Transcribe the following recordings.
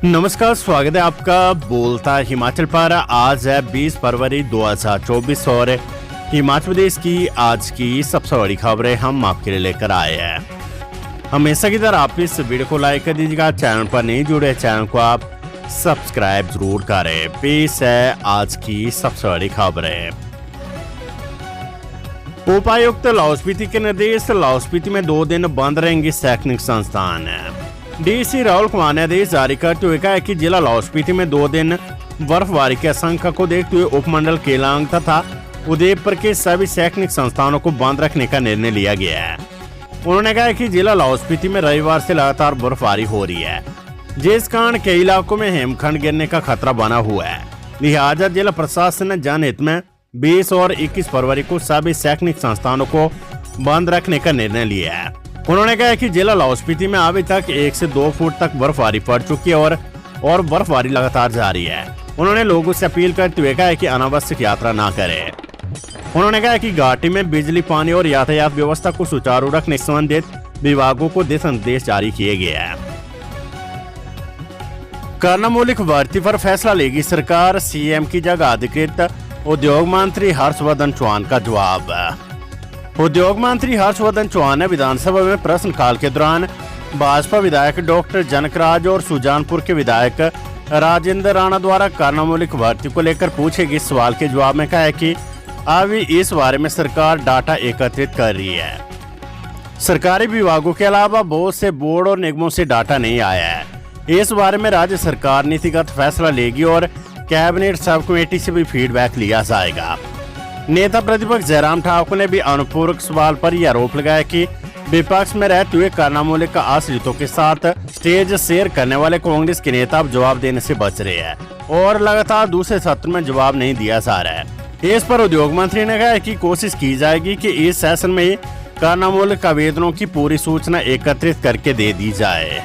नमस्कार, स्वागत है आपका बोलता हिमाचल पर। आज है 20 फरवरी 2024 और हिमाचल प्रदेश की आज की सबसे बड़ी खबरें हम आपके लिए लेकर आए हैं। हमेशा की तरह आप इस वीडियो को लाइक कर दीजिएगा। चैनल पर नहीं जुड़े चैनल को आप सब्सक्राइब जरूर करें। पेश है आज की सबसे बड़ी खबरें। उपायुक्त लाहौल स्पीति के निर्देश, लाहौल स्पीति में 2 दिन बंद रहेंगे शैक्षणिक संस्थान। डीसी राहुल कुमार ने आदेश जारी करते हुए कहा है कि जिला लाहौल स्पीति में 2 दिन बर्फबारी की आशंका को देखते हुए उपमंडल केलांग तथा उदयपुर के सभी शैक्षणिक संस्थानों को बंद रखने का निर्णय लिया गया है। उन्होंने कहा कि जिला लाहौल स्पीति में रविवार से लगातार बर्फबारी हो रही है, जिस कारण कई इलाकों में हिमखंड गिरने का खतरा बना हुआ है। लिहाजा जिला प्रशासन ने जनहित में 20 और 21 फरवरी को सभी शैक्षणिक संस्थानों को बंद रखने का निर्णय लिया है। उन्होंने कहा कि जिला लाहौल स्पीति में अभी तक 1 से 2 फुट तक बर्फबारी पड़ चुकी है और बर्फबारी लगातार जारी है। उन्होंने लोगों से अपील करते हुए कहा कि अनावश्यक यात्रा ना करें। उन्होंने कहा कि घाटी में बिजली, पानी और यातायात व्यवस्था को सुचारू रखने संबंधित विभागों को दिशा निर्देश जारी किए गए हैं। करना मौलिक भर्ती पर फैसला लेगी सरकार, सीएम की जगह अधिकृत उद्योग मंत्री हर्षवर्धन चौहान का जवाब। उद्योग मंत्री हर्षवर्धन चौहान ने विधानसभा में प्रश्नकाल के दौरान भाजपा विधायक डॉक्टर जनकराज और सुजानपुर के विधायक राजेंद्र राणा द्वारा करना मौलिक भर्ती को लेकर पूछे गए सवाल के जवाब में कहा है कि अभी इस बारे में सरकार डाटा एकत्रित कर रही है। सरकारी विभागों के अलावा बहुत से बोर्ड और निगमों से डाटा नहीं आया है। इस बारे में राज्य सरकार नीतिगत फैसला लेगी और कैबिनेट सब कमेटी से भी फीडबैक लिया जाएगा। नेता प्रतिपक्ष जयराम ठाकुर ने भी अनुपूरक सवाल पर यह आरोप लगाया कि विपक्ष में रहते हुए करना मौलिक का आश्रितों के साथ स्टेज शेयर करने वाले कांग्रेस के नेता अब जवाब देने से बच रहे हैं और लगातार दूसरे सत्र में जवाब नहीं दिया जा रहा है। इस पर उद्योग मंत्री ने कहा है कि कोशिश की जाएगी कि इस सेशन में करना मौलिक आवेदनों की पूरी सूचना एकत्रित करके दे दी जाए।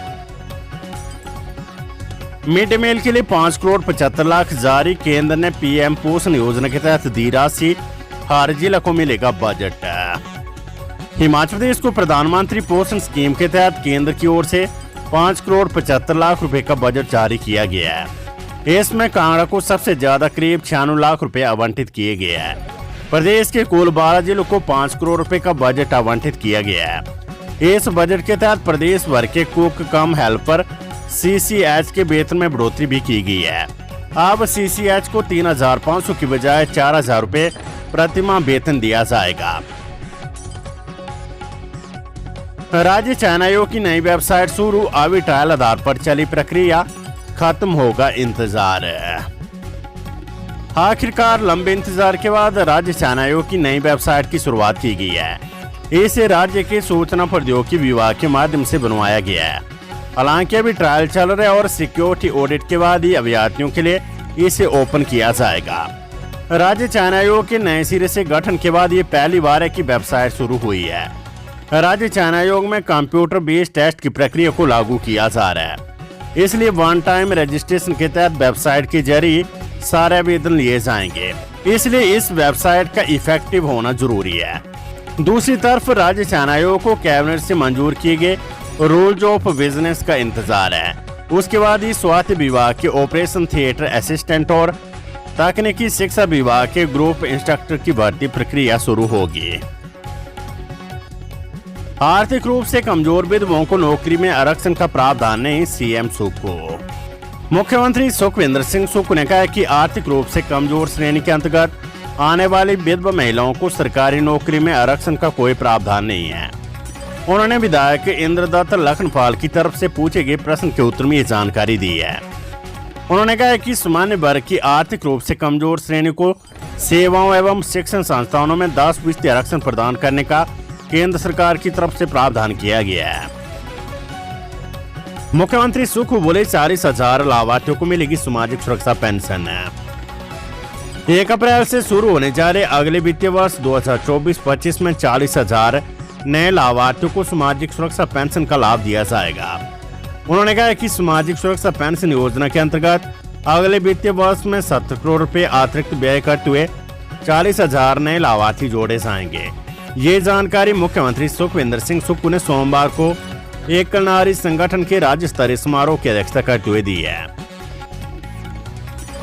मिड डे मील के लिए 5 करोड़ 75 लाख जारी, केंद्र ने पीएम पोषण योजना के तहत दी राशि, हर जिला को मिलेगा बजट। हिमाचल प्रदेश को प्रधानमंत्री पोषण स्कीम के तहत केंद्र की ओर से 5 करोड़ 75 लाख रुपए का बजट जारी किया गया है। इसमें कांगड़ा को सबसे ज्यादा करीब 96 लाख रुपए आवंटित किए गए हैं। प्रदेश के कुल 12 जिलों को 5 करोड़ रुपए का बजट आवंटित किया गया है। इस बजट के तहत प्रदेश भर के कुक कम हेल्पर सीसीएच के वेतन में बढ़ोतरी भी की गई है। अब सीसीएच को 3,500 की बजाय 4,000 रुपए प्रतिमाह वेतन दिया जाएगा। राज्य चयन आयोग की नई वेबसाइट शुरू, अभी ट्रायल आधार पर चली प्रक्रिया, खत्म होगा इंतजार। आखिरकार लंबे इंतजार के बाद राज्य चयन आयोग की नई वेबसाइट की शुरुआत की गई है। इसे राज्य के सूचना प्रौद्योगिकी विभाग के माध्यम से बनवाया गया है। हालांकि अभी ट्रायल चल रहा है और सिक्योरिटी ऑडिट के बाद ही अभ्यर्थियों के लिए इसे ओपन किया जाएगा। राज्य चयन आयोग के नए सिरे से गठन के बाद ये पहली बार है कि वेबसाइट शुरू हुई है। राज्य चयन आयोग में कंप्यूटर बेस्ड टेस्ट की प्रक्रिया को लागू किया जा रहा है, इसलिए वन टाइम रजिस्ट्रेशन के तहत वेबसाइट के जरिए सारे आवेदन लिए जाएंगे, इसलिए इस वेबसाइट का इफेक्टिव होना जरूरी है। दूसरी तरफ राज्य चयन आयोग को कैबिनेट से मंजूर किए गए रूल्स ऑफ बिजनेस का इंतजार है। उसके बाद ही स्वास्थ्य विभाग के ऑपरेशन थिएटर असिस्टेंट और तकनीकी शिक्षा विभाग के ग्रुप इंस्ट्रक्टर की भर्ती प्रक्रिया शुरू होगी। आर्थिक रूप से कमजोर विधवाओं को नौकरी में आरक्षण का प्रावधान नहीं, सीएम सुक्खू। मुख्यमंत्री सुखविंदर सिंह सुक्खू ने कहा कि आर्थिक रूप से कमजोर श्रेणी के अंतर्गत आने वाली विधवा महिलाओं को सरकारी नौकरी में आरक्षण का कोई प्रावधान नहीं है। उन्होंने विधायक इंद्रदत्त लखनपाल की तरफ से पूछे गए प्रश्न के उत्तर में ये जानकारी दी है। उन्होंने कहा कि सामान्य वर्ग की आर्थिक रूप से कमजोर श्रेणी को सेवाओं एवं शिक्षण संस्थानों में 10% आरक्षण प्रदान करने का केंद्र सरकार की तरफ से प्रावधान किया गया है। मुख्यमंत्री सुक्खू बोले 40,000 लाभार्थियों को मिलेगी सामाजिक सुरक्षा पेंशन। 1 अप्रैल से शुरू होने जा रहे अगले वित्तीय वर्ष 2024-25 में 40,000 नए लाभार्थियों को सामाजिक सुरक्षा पेंशन का लाभ दिया जाएगा। उन्होंने कहा कि सामाजिक सुरक्षा पेंशन योजना के अंतर्गत अगले वित्तीय वर्ष में 70 करोड़ रुपए अतिरिक्त व्यय करते हुए 40,000 नए लाभार्थी जोड़े जाएंगे। ये जानकारी मुख्यमंत्री सुखविंदर सिंह सुक्खू ने सोमवार को एक नारी संगठन के राज्य स्तरीय समारोह की अध्यक्षता करते हुए दी है।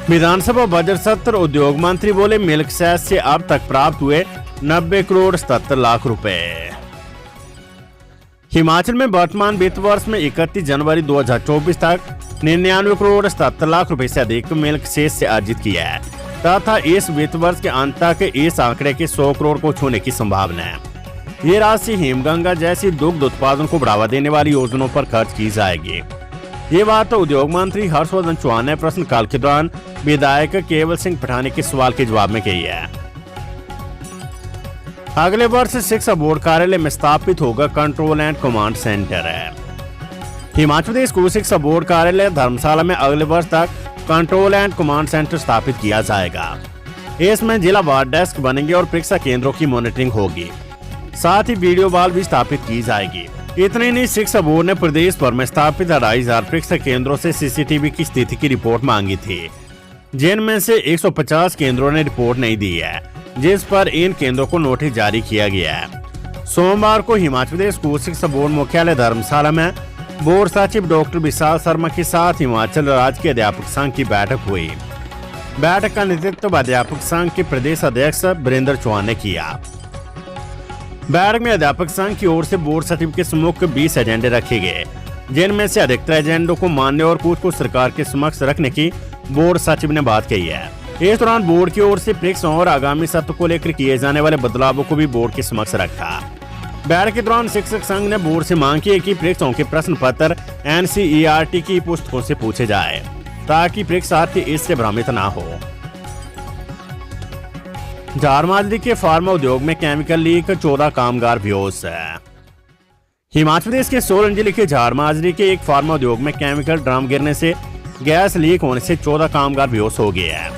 विधानसभा बजट सत्र उद्योग मंत्री बोले मिल्क सेस से अब तक प्राप्त हुए 90 करोड़ 77 लाख रुपए। हिमाचल में वर्तमान वित्त वर्ष में 31 जनवरी 2024 तक 99 करोड़ 77 लाख रुपए से अधिक मिल्क सेस से अर्जित किया है तथा इस वित्त वर्ष के अंत तक इस आंकड़े के 100 करोड़ को छूने की संभावना है। ये राशि हिमगंगा जैसी दुग्ध उत्पादन को बढ़ावा देने वाली योजनाओं पर खर्च की जाएगी। ये बात तो उद्योग मंत्री हर्षवर्धन चौहान ने प्रश्नकाल के दौरान विधायक केवल सिंह पठानी के सवाल के जवाब में कही है। अगले वर्ष शिक्षा बोर्ड कार्यालय में स्थापित होगा control and command centre. Himachal Pradesh school शिक्षा बोर्ड कार्यालय धर्मशाला में अगले वर्ष तक कंट्रोल एंड कमांड सेंटर स्थापित किया जाएगा। इसमें जिला वार डेस्क बनेंगे और परीक्षा केंद्रों की मॉनिटरिंग होगी, साथ ही वीडियो वॉल भी स्थापित की जाएगी। इतने नहीं, शिक्षा बोर्ड ने प्रदेश भर में स्थापित 2500 परीक्षा केंद्रों से सीसीटीवी की स्थिति की रिपोर्ट मांगी थी, जिनमें से 150 केंद्रों ने रिपोर्ट नहीं दी है, जिस पर इन केंद्रों को नोटिस जारी किया गया है। सोमवार को हिमाचल प्रदेश स्कूल शिक्षा बोर्ड मुख्यालय धर्मशाला में बोर्ड सचिव डॉक्टर विशाल शर्मा के साथ हिमाचल राज्य के अध्यापक संघ की बैठक हुई। बैठक का नेतृत्व अध्यापक संघ के प्रदेश अध्यक्ष वीरेंद्र चौहान ने किया। बैठक में अध्यापक संघ की ओर से बोर्ड सचिव के सम्मुख 20 एजेंडे रखे गए, जिनमें से अधिकतर एजेंडों को मानने और कुछ को सरकार के समक्ष रखने की बोर्ड सचिव ने बात कही है। इस दौरान बोर्ड की ओर से परीक्षाओं और आगामी सत्र को लेकर किए जाने वाले बदलावों को भी बोर्ड के समक्ष रखा। बैठक के दौरान शिक्षक संघ ने बोर्ड से मांग की कि परीक्षाओं के प्रश्न पत्र NCERT की पुस्तकों से पूछे जाए, ताकि परीक्षार्थी इससे भ्रमित न हो। झारमाजरी के फार्मा उद्योग में केमिकल लीक, 14 कामगार बेहोश है। हिमाचल प्रदेश के सोलन जिले के झारमाजरी के एक फार्मा उद्योग में केमिकल ड्रम गिरने से गैस लीक होने से 14 कामगार बेहोश हो गए हैं।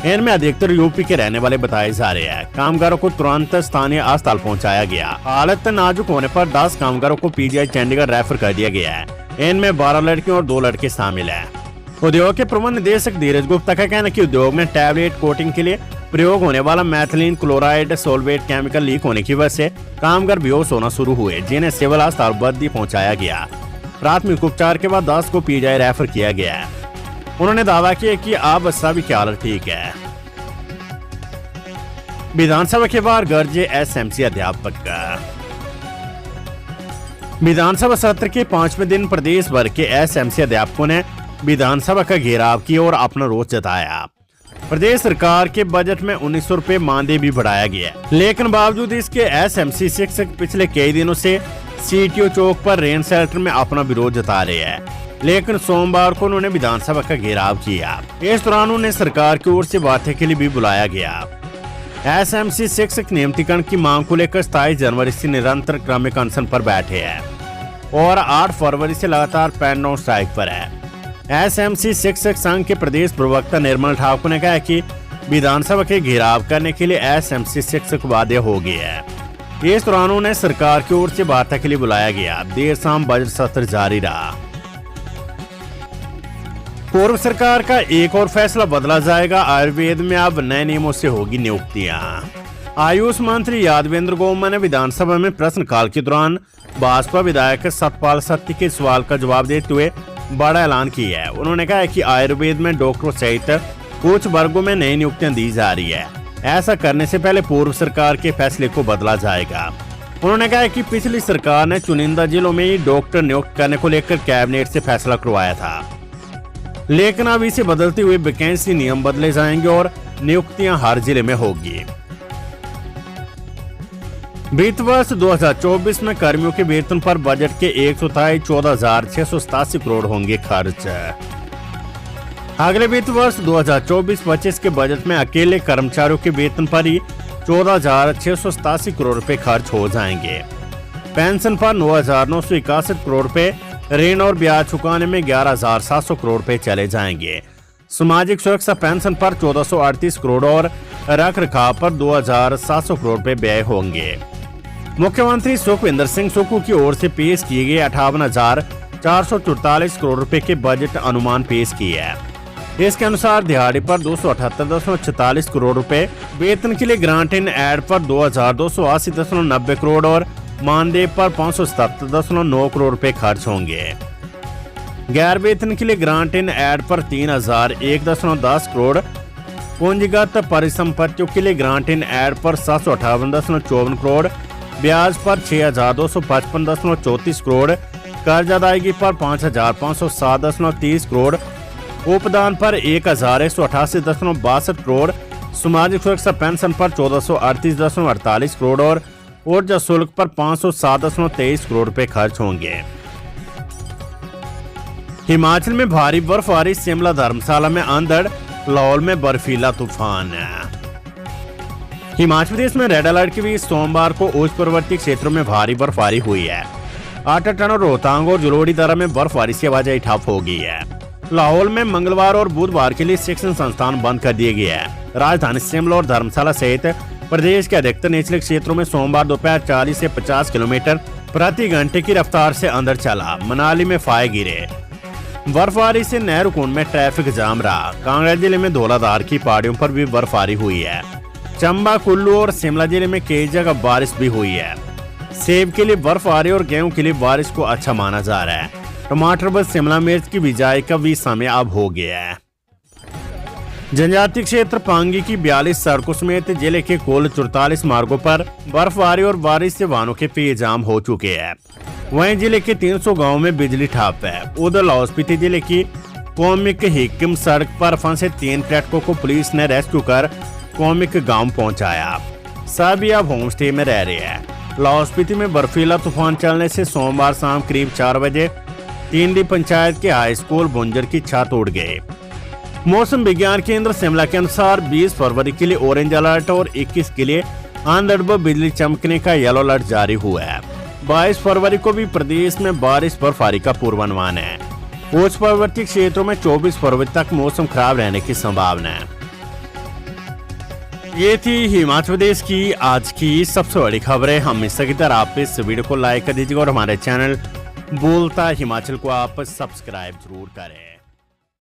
इनमें अधिकतर यूपी के रहने वाले बताए जा रहे हैं। कामगारों को तुरंत स्थानीय अस्पताल पहुंचाया गया। हालत नाजुक होने पर 10 कामगारों को PGI चंडीगढ़ रेफर कर दिया गया है। इनमें 12 लड़कियों और 2 लड़के शामिल हैं। उद्योग के प्रबंध निदेशक धीरज गुप्ता का कहना है कि उद्योग में टैबलेट कोटिंग के लिए प्रयोग होने वाला मैथिलीन क्लोराइड सोलवेट केमिकल लीक होने की वजह से कामगार बेहोश होना शुरू हुए, जिन्हें सिविल अस्पताल बद्दी पहुंचाया गया। प्राथमिक उपचार के बाद 10 को PGI रेफर किया गया है। उन्होंने दावा किया कि अब सभी की हालत ठीक है। विधानसभा के बाहर गरजे SMC अध्यापक। विधानसभा सत्र के 5वें दिन प्रदेश भर के SMC अध्यापकों ने विधानसभा का घेराव किया और अपना रोष जताया। प्रदेश सरकार के बजट में 1900 रुपए मानदेय भी बढ़ाया गया, लेकिन बावजूद इसके SMC शिक्षक पिछले कई दिनों से CTO चौक पर रेन शेल्टर में अपना विरोध जता रहे हैं। लेकिन सोमवार को उन्होंने विधानसभा का घेराव किया। इस दौरान उन्हें सरकार की ओर से बातें के लिए भी बुलाया गया। SMC शिक्षक नियमितीकरण की मांग को लेकर 27 जनवरी से निरंतर क्रमिक अनशन पर बैठे हैं और 8 फरवरी से लगातार पेन डाउन स्ट्राइक पर है। SMC शिक्षक संघ के प्रदेश प्रवक्ता निर्मल ठाकुर ने कहा कि विधानसभा के घेराव करने के लिए SMC शिक्षक वादे हो गए हैं। इस दौरान उन्हें सरकार की ओर से वार्ता के लिए बुलाया गया। देर शाम बजट सत्र जारी रहा। पूर्व सरकार का एक और फैसला बदला जाएगा। आयुर्वेद में अब नए नियमों से होगी नियुक्तियां। आयुष मंत्री यादवेंद्र गोमा ने विधानसभा में प्रश्नकाल के दौरान भाजपा विधायक सतपाल सत्ती के सवाल का जवाब देते हुए बड़ा ऐलान किया है। उन्होंने कहा कि आयुर्वेद में डॉक्टरों सहित कुछ वर्गों में नई नियुक्तियां दी जा रही है। ऐसा करने से पहले पूर्व सरकार के फैसले को बदला जाएगा। उन्होंने कहा कि पिछली सरकार ने चुनिंदा जिलों में ही डॉक्टर नियुक्त करने को लेकर कैबिनेट से फैसला करवाया था, लेकिन अब इसे बदलते हुए वैकेंसी नियम बदले जाएंगे और नियुक्तियां हर जिले में होगी। वित्त वर्ष 2024 में कर्मियों के वेतन पर बजट के 14,687 करोड़ होंगे खर्च। अगले वित्त वर्ष 2024-25 के बजट में अकेले कर्मचारियों के वेतन पर ही 14,687 करोड़ रुपए खर्च हो जाएंगे। पेंशन पर 9,961 करोड़ रुपए, ऋण और ब्याज चुकाने में 11,700 करोड़ रुपए चले जाएंगे। सामाजिक सुरक्षा पेंशन पर 1438 करोड़ और रख रखाव पर 2,700 करोड़ रुपए व्यय होंगे। मुख्यमंत्री सुखविंदर सिंह सुक्खू की ओर से पेश किए गए 58,444 करोड़ रुपए के बजट अनुमान पेश किए है। इसके अनुसार दिहाड़ी पर 278.46 करोड़ रुपए, वेतन के लिए ग्रांट इन एड पर 2,280.90 करोड़ और मानदेय पर 577.9 करोड़ रुपए खर्च होंगे। गैर वेतन के लिए ग्रांट इन एड पर 3001.10 करोड़, पूंजीगत परिसंपत्तियों के लिए ग्रांट इन एड पर 758.54 करोड़, ब्याज पर 6255.34 करोड़, कर्ज अदायगी पर 5507.30 करोड़, उपदान पर 1188.62 करोड़, सामाजिक सुरक्षा पेंशन पर 1438.48 करोड़ और ऊर्जा शुल्क पर 507.23 करोड़ रुपए खर्च होंगे। हिमाचल में भारी बर्फबारी, शिमला धर्मशाला में अंधड़, लाहौल में बर्फीला तूफान। हिमाचल प्रदेश में रेड अलर्ट के बीच सोमवार को उच्च पर्वतीय क्षेत्रों में भारी बर्फबारी हुई है। आटाटन और रोहतांग और जलोड़ी दर्रा में बर्फबारी से आवाजाही ठप हो गई है। लाहौल में मंगलवार और बुधवार के लिए शिक्षण संस्थान बंद कर दिए गए हैं। राजधानी शिमला और धर्मशाला सहित प्रदेश के अधिकतर निचले क्षेत्रों में सोमवार दोपहर 40 से 50 किलोमीटर प्रति घंटे की रफ्तार से अंदर चला। मनाली में फाहे गिरे। बर्फबारी से नेहरूकुंड में ट्रैफिक जाम रहा। कांगड़ा जिले में धौलाधार की पहाड़ियों पर भी बर्फबारी हुई है। चंबा, कुल्लू और शिमला जिले में कई जगह बारिश भी हुई है। सेब के लिए बर्फबारी और गेहूं के लिए बारिश को अच्छा माना जा रहा है। टमाटर व शिमला मिर्च की बिजाई का भी समय अब हो गया है। जनजातीय क्षेत्र पांगी की 42 सड़कों समेत जिले के कुल 44 मार्गों पर बर्फबारी और बारिश से वाहनों के पेय जाम हो चुके हैं। वहीं जिले के 300 गांवों में बिजली ठप है। उधर लाहौल स्पीति जिले की कोमिक हिक्किम सड़क पर फंसे 3 पर्यटकों को पुलिस ने रेस्क्यू कर कोमिक गांव पहुंचाया। सभी अब होम स्टे में रह रहे हैं। लाहौल स्पीति में बर्फीला तूफान चलने से सोमवार शाम करीब 4 बजे तीनडी पंचायत के हाई स्कूल बुंजर की छत उड़ गई। मौसम विज्ञान केंद्र शिमला के अनुसार 20 फरवरी के लिए ऑरेंज अलर्ट और 21 के लिए अंधड़ व बिजली चमकने का येलो अलर्ट जारी हुआ है। 22 फरवरी को भी प्रदेश में बारिश बर्फबारी का पूर्वानुमान है। उच्च पर्वतीय क्षेत्रों में 24 फरवरी तक मौसम खराब रहने की संभावना है। ये थी हिमाचल प्रदेश की आज की सबसे बड़ी खबरें। हम इस तरह आप इस वीडियो को लाइक कर दीजिएगा और हमारे चैनल बोलता हिमाचल को आप सब्सक्राइब जरूर करें।